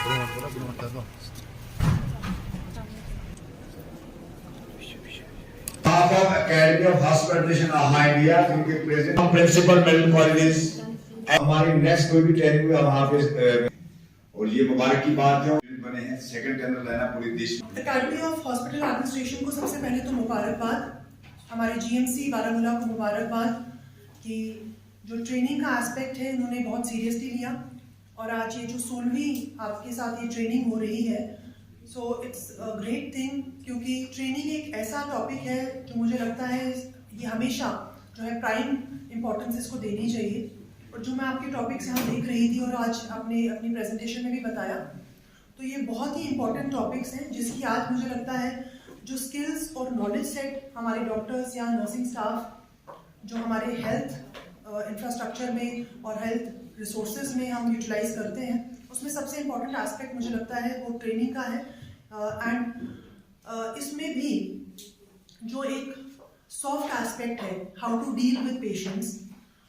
Academy of Hospitalization Aha India इनके president principal medical colleges हमारी next कोई भी ट्रेनिंग में वहाँ पे और ये मुबारक की बात है बने हैं सेकंड टेंडर लेना पूरे देश में। अकेडमी ऑफ हॉस्पिटल एडमिनिस्ट्रेशन को सबसे पहले तो मुबारकबाद, हमारे जीएमसी बारामूला को मुबारकबाद कि जो ट्रेनिंग का एस्पेक्ट है इन्होंने बहुत सीरियसली लिया और आज ये जो 16वीं आपके साथ ये ट्रेनिंग हो रही है, so it's a great thing, क्योंकि ट्रेनिंग एक ऐसा टॉपिक है जो मुझे लगता है ये हमेशा जो है प्राइम इम्पोर्टेंस इसको देनी चाहिए। और जो मैं आपके टॉपिक्स यहाँ देख रही थी और आज आपने अपनी प्रेजेंटेशन में भी बताया, तो ये बहुत ही इम्पोर्टेंट टॉपिक्स हैं जिसकी आज मुझे लगता है जो स्किल्स और नॉलेज सेट हमारे डॉक्टर्स या नर्सिंग स्टाफ जो हमारे हेल्थ इंफ्रास्ट्रक्चर में और हेल्थ रिसोर्सेज में हम यूटिलाइज करते हैं, उसमें सबसे इम्पोर्टेंट एस्पेक्ट मुझे लगता है वो ट्रेनिंग का है। एंड इसमें भी जो एक सॉफ्ट एस्पेक्ट है, how to deal with patients,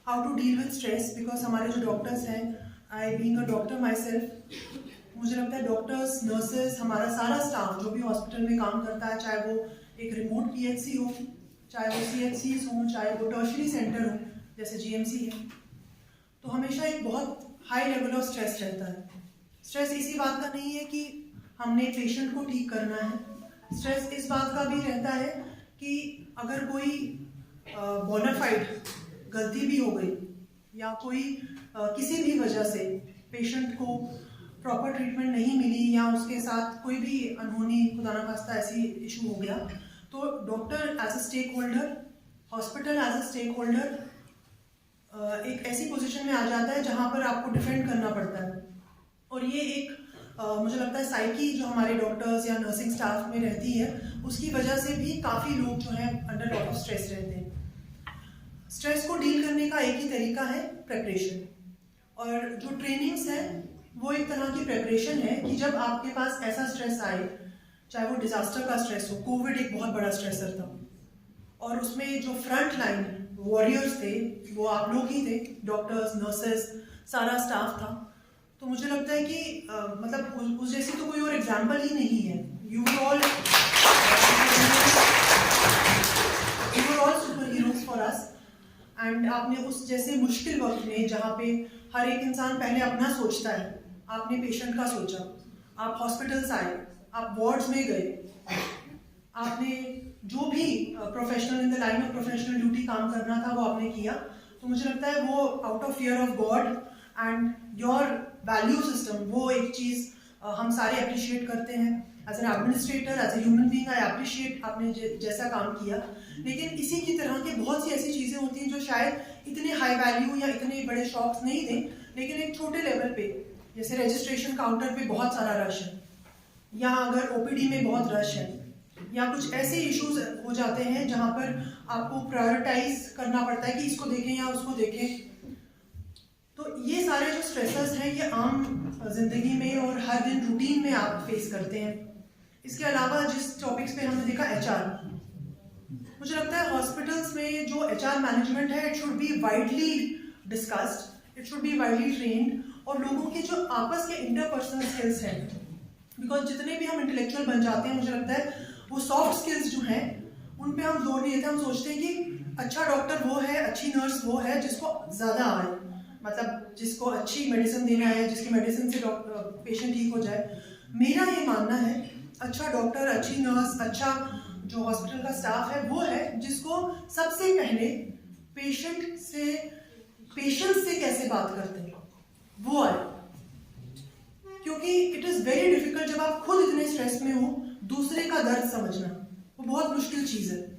how to deal with stress, because हमारे जो डॉक्टर्स हैं, I being a doctor myself, मुझे लगता है डॉक्टर्स, नर्सेज, हमारा सारा स्टाफ जो भी हॉस्पिटल में काम करता है, चाहे वो एक रिमोट पीएचसी हो, चाहे वो सीएचसीज हो, चाहे वो टर्शरी सेंटर हो जैसे जीएमसी है, तो हमेशा एक बहुत हाई लेवल ऑफ स्ट्रेस रहता है। स्ट्रेस इसी बात का नहीं है कि हमने पेशेंट को ठीक करना है, स्ट्रेस इस बात का भी रहता है कि अगर कोई बोनाफाइड गलती भी हो गई या कोई किसी भी वजह से पेशेंट को प्रॉपर ट्रीटमेंट नहीं मिली या उसके साथ कोई भी अनहोनी खुदा ना खास्ता ऐसी इशू हो गया, तो doctor as a stakeholder, hospital as a stakeholder एक ऐसी पोजीशन में आ जाता है जहां पर आपको डिफेंड करना पड़ता है। और ये एक मुझे लगता है साइकी जो हमारे डॉक्टर्स या नर्सिंग स्टाफ में रहती है, उसकी वजह से भी काफ़ी लोग जो है अंडर लॉट ऑफ स्ट्रेस रहते हैं। स्ट्रेस को डील करने का एक ही तरीका है, प्रेपरेशन। और जो ट्रेनिंग्स हैं वो एक तरह की प्रेपरेशन है कि जब आपके पास ऐसा स्ट्रेस आए, चाहे वो डिजास्टर का स्ट्रेस हो, कोविड एक बहुत बड़ा स्ट्रेसर था और उसमें जो फ्रंट लाइन वॉरियर्स थे वो आप लोग ही थे, डॉक्टर्स, नर्सेस, सारा स्टाफ था। तो मुझे लगता है कि मतलब उस जैसी तो कोई और एग्जाम्पल ही नहीं है। You were all super heroes for us. And आपने उस जैसे मुश्किल वक्त में जहाँ पे हर एक इंसान पहले अपना सोचता है, आपने पेशेंट का सोचा, आप हॉस्पिटल्स आए, आप वार्ड्स में गए, आपने जो भी professional in the line of professional duty काम करना था वो आपने किया। तो मुझे लगता है वो out of fear of God and your value system, वो एक चीज़ हम सारे अप्रिशिएट करते हैं। As an administrator, as a human being, I appreciate आपने जैसा काम किया। लेकिन इसी की तरह के बहुत सी ऐसी चीज़ें होती हैं जो शायद इतने हाई वैल्यू या इतने बड़े शॉक्स नहीं दें, लेकिन एक छोटे लेवल पे, जैसे रजिस्ट्रेशन काउंटर पे बहुत सारा रश है, या अगर ओपीडी में बहुत रश है, या कुछ ऐसे इश्यूज हो जाते हैं जहाँ पर आपको प्रायोरिटाइज करना पड़ता है कि इसको देखें या उसको देखें। तो ये सारे जो स्ट्रेसर्स हैं ये आम जिंदगी में और हर दिन रूटीन में आप फेस करते हैं। इसके अलावा जिस टॉपिक्स पे हमने देखा एचआर, मुझे लगता है हॉस्पिटल्स में जो एचआर मैनेजमेंट है it should be widely discussed, it should be widely trained, और लोगों के जो आपस के इंटरपर्सनल स्किल्स हैं, बिकॉज जितने भी हम इंटेलेक्चुअल बन जाते हैं मुझे लगता है वो सॉफ्ट स्किल्स जो हैं उन पे हम जोर नहीं देते। हम सोचते हैं कि अच्छा डॉक्टर वो है, अच्छी नर्स वो है जिसको ज़्यादा आए, मतलब जिसको अच्छी मेडिसिन देना है, जिसकी मेडिसिन से पेशेंट ठीक हो जाए। मेरा ये मानना है अच्छा डॉक्टर, अच्छी नर्स, अच्छा जो हॉस्पिटल का स्टाफ है वो है जिसको सबसे पहले पेशेंट्स से कैसे बात करते हैं वो आए, क्योंकि इट इज़ वेरी डिफिकल्ट जब आप खुद इतने स्ट्रेस में हो दूसरे का दर्द समझना, वो बहुत मुश्किल चीज़ है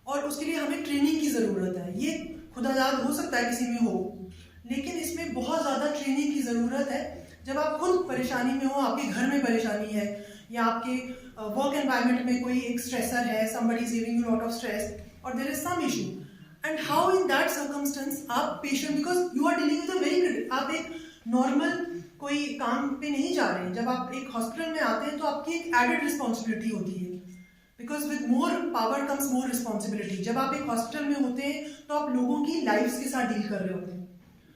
और उसके लिए हमें ट्रेनिंग की ज़रूरत है। ये खुदादाद हो सकता है किसी में हो, लेकिन इसमें बहुत ज़्यादा ट्रेनिंग की ज़रूरत है। जब आप खुद परेशानी में हो, आपके घर में परेशानी है या आपके वर्क एनवायरनमेंट में कोई एक स्ट्रेसर है, somebody is giving you a lot of stress or there is some issue, and how in that circumstance आप patient, because you are dealing with a very, आप एक नॉर्मल कोई काम पे नहीं जा रहे हैं। जब आप एक हॉस्पिटल में आते हैं तो आपकी एक एडेड रिस्पॉन्सिबिलिटी होती है, because with more power comes more responsibility. जब आप एक हॉस्पिटल में होते हैं तो आप लोगों की लाइफ्स के साथ डील कर रहे होते हैं,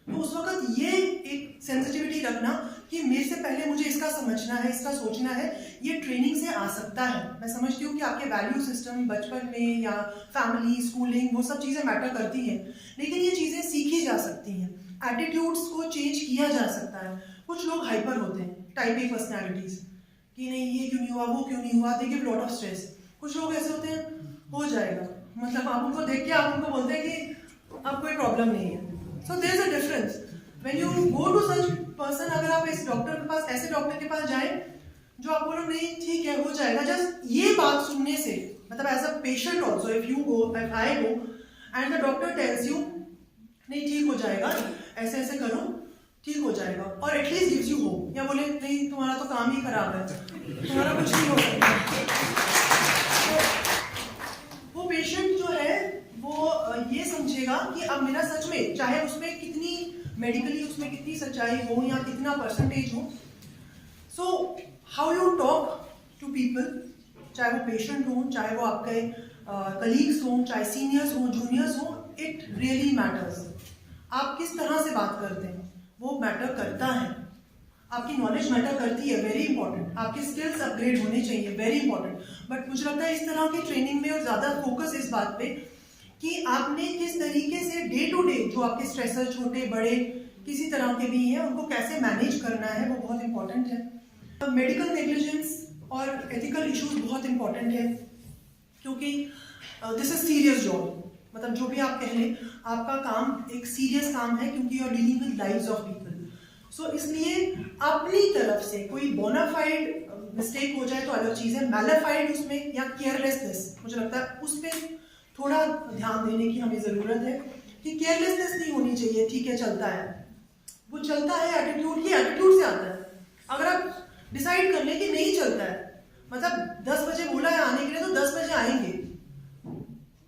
तो उस वक्त ये एक सेंसिटिविटी रखना कि मेरे से पहले मुझे इसका समझना है, इसका सोचना है, ये ट्रेनिंग से आ सकता है। मैं समझती हूँ कि आपके वैल्यू सिस्टम बचपन में या फैमिली, स्कूलिंग, वो सब चीज़ें मैटर करती हैं, लेकिन ये चीज़ें सीखी जा सकती हैं। एटीट्यूड्स को चेंज किया जा सकता है। कुछ लोग हाइपर होते हैं, टाइप ए पर्सनैलिटीज़, कि नहीं ये क्यों नहीं हुआ, वो क्यों नहीं हुआ, they give lot of stress. कुछ लोग ऐसे होते हैं, हो जाएगा, मतलब आप उनको देख के आप उनको बोलते हैं कि अब कोई प्रॉब्लम नहीं है। So there is a difference when you go to such person. अगर आप इस डॉक्टर के पास, ऐसे डॉक्टर के पास जाएं जो आप बोलो नहीं ठीक है हो जाएगा, जस्ट ये बात सुनने से, मतलब as a patient also, if you go, if I go and the doctor tells you नहीं ठीक हो जाएगा, ऐसे ऐसे करो ठीक हो जाएगा, और एटलीस्ट गिव्स यू होप, या बोले नहीं तुम्हारा तो काम ही खराब है, तुम्हारा कुछ नहीं हो सकता, वो पेशेंट जो है वो ये समझेगा कि अब मेरा सच में, चाहे उसमें कितनी मेडिकली उसमें कितनी सच्चाई हो या कितना परसेंटेज हो, so how you talk to people, चाहे वो पेशेंट हो, चाहे वो आपके कलीग्स हों, चाहे सीनियर्स हों, जूनियर्स हों, इट रियली मैटर्स। आप किस तरह से बात करते हैं वो मैटर करता है। आपकी नॉलेज मैटर करती है, वेरी इंपॉर्टेंट। आपके स्किल्स अपग्रेड होने चाहिए, वेरी इंपॉर्टेंट। बट मुझे लगता है इस तरह की ट्रेनिंग में और ज़्यादा फोकस इस बात पे कि आपने किस तरीके से डे टू डे जो आपके स्ट्रेसर, छोटे बड़े किसी तरह के भी हैं, उनको कैसे मैनेज करना है, वो बहुत इंपॉर्टेंट है। मेडिकल नेग्लिजेंस और एथिकल इश्यूज बहुत इंपॉर्टेंट है, क्योंकि दिस इज सीरियस जॉब। मतलब जो भी आप कह लें, आपका काम एक सीरियस काम है, क्योंकि you are dealing with lives of people. So इसलिए अपनी तरफ से कोई बोनाफाइड मिस्टेक हो जाए तो अलग चीज़ है, मैलिफाइड उसमें या केयरलेसनेस, मुझे लगता है उस पर थोड़ा ध्यान देने की हमें ज़रूरत है कि केयरलेसनेस नहीं होनी चाहिए। ठीक है चलता है, वो चलता है, एटीट्यूड ही एटीट्यूड से आता है। अगर आप डिसाइड कर लें कि नहीं चलता है, मतलब 10 बजे बोला है आने के लिए तो 10 बजे आएंगे,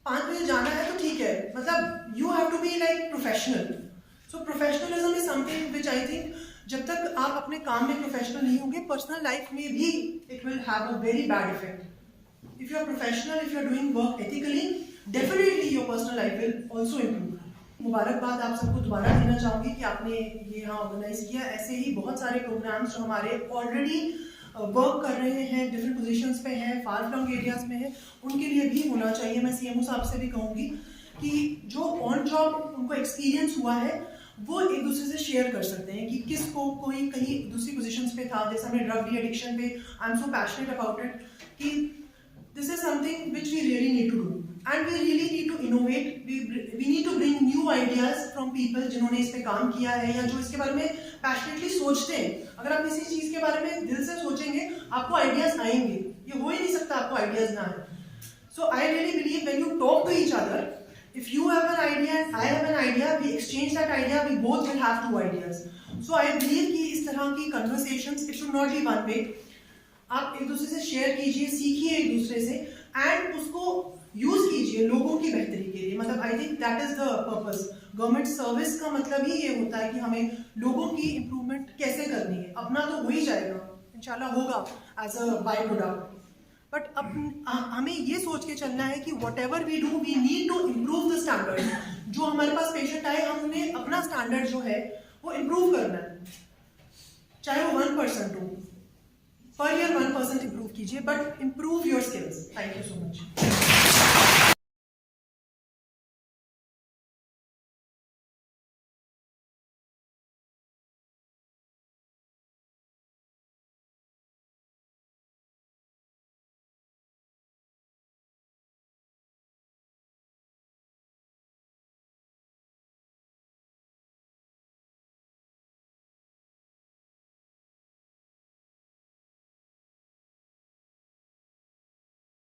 5 बजे जाना है तो ठीक है, मतलब you have to be like professional. So professionalism is something which I think जब तक आप अपने काम में प्रोफेशनल नहीं होंगे, पर्सनल लाइफ में भी it will have a very bad effect. If you are professional, if you are doing work ethically, definitely your personal life will also improve. मुबारकबाद आप सबको दोबारा देना चाहूँगी कि आपने ये यहाँ ऑर्गेनाइज किया। ऐसे ही बहुत सारे प्रोग्राम्स जो हमारे ऑलरेडी वर्क कर रहे हैं, डिफरेंट पोजीशंस पे हैं, फार फ्लंग एरियाज में है, उनके लिए भी होना चाहिए। मैं सीएमओ साहब से भी कहूँगी कि जो ऑन जॉब उनको एक्सपीरियंस हुआ है वो एक दूसरे से शेयर कर सकते हैं कि किसको कोई कहीं दूसरी पोजीशंस पे था, जैसे हमने ड्रग डी एडिक्शन पे, I am so passionate about it कि this is something which we really need to do and we really need to innovate. We need to bring new ideas from people जिन्होंने इस पे काम किया है या जो इसके बारे में पैशनेटली सोचते हैं। अगर आप किसी चीज के बारे में दिल से सोचेंगे, आपको आइडियाज आएंगे, ये हो ही नहीं सकता आपको आइडियाज ना आए। So I really believe when you talk to each other, if you have an idea and I have an idea, we exchange that idea, we both will have 2 ideas. So I believe कि इस तरह की conversations, it should not be one way. आप एक दूसरे से share कीजिए, सीखिए एक दूसरे से एंड उसको यूज कीजिए लोगों की बेहतरी के लिए। मतलब I think that is the purpose. Government service का मतलब ही ये होता है कि हमें लोगों की इम्प्रूवमेंट कैसे करनी है। अपना तो हो ही जाएगा, इंशाल्लाह होगा as a byproduct, but अब हमें ये सोच के चलना है कि whatever we do, we need to improve the standard. जो हमारे पास पेशेंट आए, हमने अपना स्टैंडर्ड जो है वो इम्प्रूव करना है, चाहे वो 1% हो, पर ईयर 1% इम्प्रूव कीजिए, but improve your skills. Thank you so much.